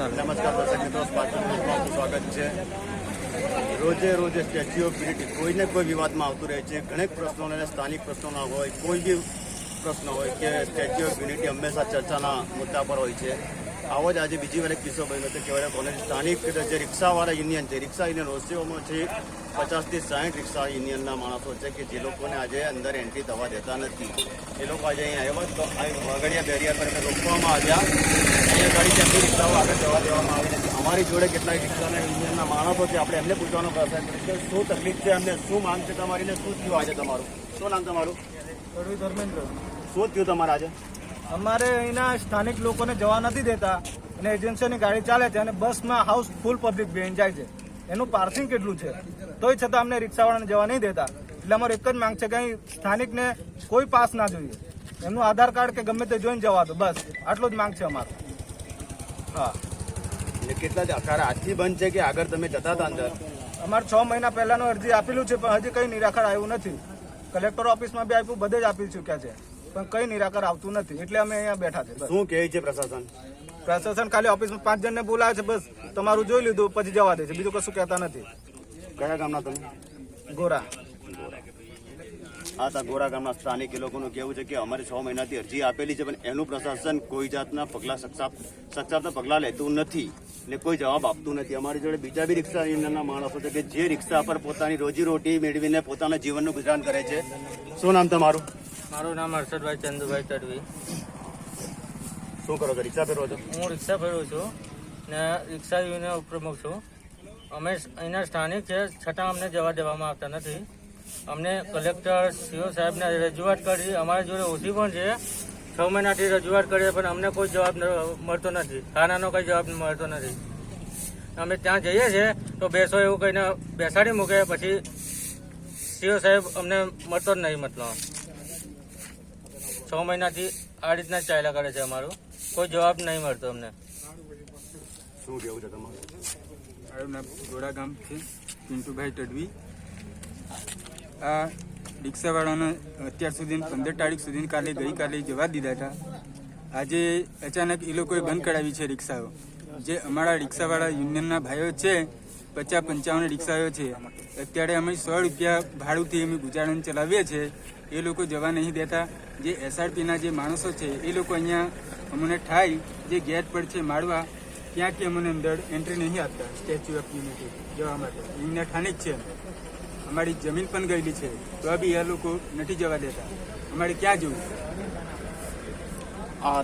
નમસ્કાર દર્શક મિત્રો, સ્વાગત છે। રોજે રોજે સ્ટેચ્યુ ઓફ યુનિટી કોઈને કોઈ વિવાદમાં આવતું રહે છે। ઘણા પ્રશ્નોને સ્થાનિક પ્રશ્નોના હોય, કોઈ બી પ્રશ્ન હોય કે સ્ટેચ્યુ ઓફ યુનિટી હંમેશા ચર્ચાના મુદ્દા પર હોય છે। આવો જ આજે બીજી વાર એક કિસ્સો બન્યો છે કે કોલેજ સ્થાનિક જે રિક્ષાવાળા યુનિયન છે, રિક્ષા યુનિયન રોસીઓમાં છે 50 થી 60 રિક્ષા યુનિયનના માણસો છે કે જે લોકોને આજે અંદર એન્ટ્રી થવા દેતા નથી। એ લોકો આજે અહીંયા આવ્યા તો વાગડિયા બેરિયર પર રોકવામાં આવ્યા। અહીંયા ગાડી તેમની રિક્ષાઓ આગળ જવા દેવામાં આવી નથી। અમારી જોડે કેટલાક રિક્ષાના યુનિયનના માણસો છે, આપણે એમને પૂછવાનો પ્રયત્ન કરીએ કે શું તકલીફ છે, એમને શું માંગ છે તમારી ને શું થયું આજે તમારું? શું નામ તમારું? ધર્મેન્દ્ર। શું થયું તમારે આજે? અમારે અહીંના સ્થાનિક લોકોને જવા નથી દેતા અને એજન્સીની ગાડી ચાલે છે અને બસમાં હાઉસ ફૂલ પબ્લિક બેન જાય છે। એનું પાર્સિંગ કેટલું છે તોય છતાં અમને રિક્ષાવાળાને જવા નહીં દેતા। એટલે અમારી એક જ માંગ છે કે અહીં સ્થાનિકને કોઈ પાસ ના જોઈએ, એમનું આધાર કાર્ડ કે ગમે તે જોઈને જવા દો, બસ આટલું જ માંગ છે અમારું। હા, કેટલા આકાર આજથી બંધ છે કે આગળ તમે જતા હતા અંદર? અમારે 6 મહિના પહેલાનું અરજી આપેલું છે પણ હજી કઈ નિરાકરણ આવ્યું નથી। કલેક્ટર ઓફિસમાં બી આપ્યું, બધે જ આપી ચૂક્યા છે પણ કઈ નિરાકરણ આવતું નથી, એટલે અમે અહીંયા બેઠા છે। શું કહે છે પ્રશાસન? પ્રશાસન ખાલી ઓફિસમાં 5 જણને બોલાવે છે, બસ તમારું જોઈ લીધું પછી જવા દે છે, બીજું કશું કહેતા નથી। કયા ગામના તમે? ગોરા। હા, તા ગોરા ગામના સ્થાનિક એ લોકોનું કહેવું છે કે અમારે 6 મહિનાથી અરજી આપેલી છે પણ એનું પ્રશાસન કોઈ જાતના પગલા સક્ષાપના પગલાં લેતું નથી ને કોઈ જવાબ આપતું નથી। અમારી જોડે બીજા બી રિક્ષા યુનિયનના માણસો છે કે જે રિક્ષા પર પોતાની રોજીરોટી મેળવીને પોતાના જીવનનું ગુજરાન કરે છે। શું નામ તમારું? મારું નામ હર્ષદભાઈ ચંદુભાઈ તડવી। શું કરો છો? રિક્ષા ફેરવો છો? હું રિક્ષા ફેરવું છું ને રિક્ષા યુનિયન ઉપપ્રમુખ છું। અમે અહીંના સ્થાનિક છે છતાં અમને જવા દેવામાં આવતા નથી। અમને કલેક્ટર સીઓ સાહેબને રજૂઆત કરી, અમારી જોડે ઓછી પણ છે, 6 મહિનાથી રજૂઆત કરીએ પણ અમને કોઈ જવાબ મળતો નથી, ખાનાનો કોઈ જવાબ મળતો નથી। અમે ત્યાં જઈએ છીએ તો બેસો એવું કહીને બેસાડી મૂકે, પછી સીઓ સાહેબ અમને મળતો જ નહીં। મતલબ 6 મહિનાથી આ રીતના ચાલ્યા કરે છે, અમારું કોઈ જવાબ નહીં મળતો અમને। શું કેવું છે તમારું? મારું નામ ગોરા ગામ છે, પિન્ટુભાઈ તડવી। આ રિક્ષાવાળાને અત્યાર સુધી 15 તારીખ સુધી ગઈકાલે જવા દીધા હતા। આજે અચાનક એ લોકોએ બંધ કરાવી છે રિક્ષાઓ। જે અમારા રિક્ષાવાળા યુનિયનના ભાઈઓ છે, 50-55 રિક્ષાઓ છે, અત્યારે અમે 100 રૂપિયા ભાડુંથી અમે ગુજારણ ચલાવીએ છીએ, એ લોકો જવા નહીં દેતા। જે એસઆરપીના જે માણસો છે એ લોકો અહીંયા અમને ઠાઈ જે ગેટ પર છે માળવા, ત્યાંથી અમને અંદર એન્ટ્રી નહીં આપતા સ્ટેચ્યુ ઓફ યુનિટી જવા માટે। એમને ઠાનિક છે, અમારી જમીન પણ ગયેલી છે તો બી એ લોકો નથી જવા દેતા। અમારે ક્યાં જવું? હા।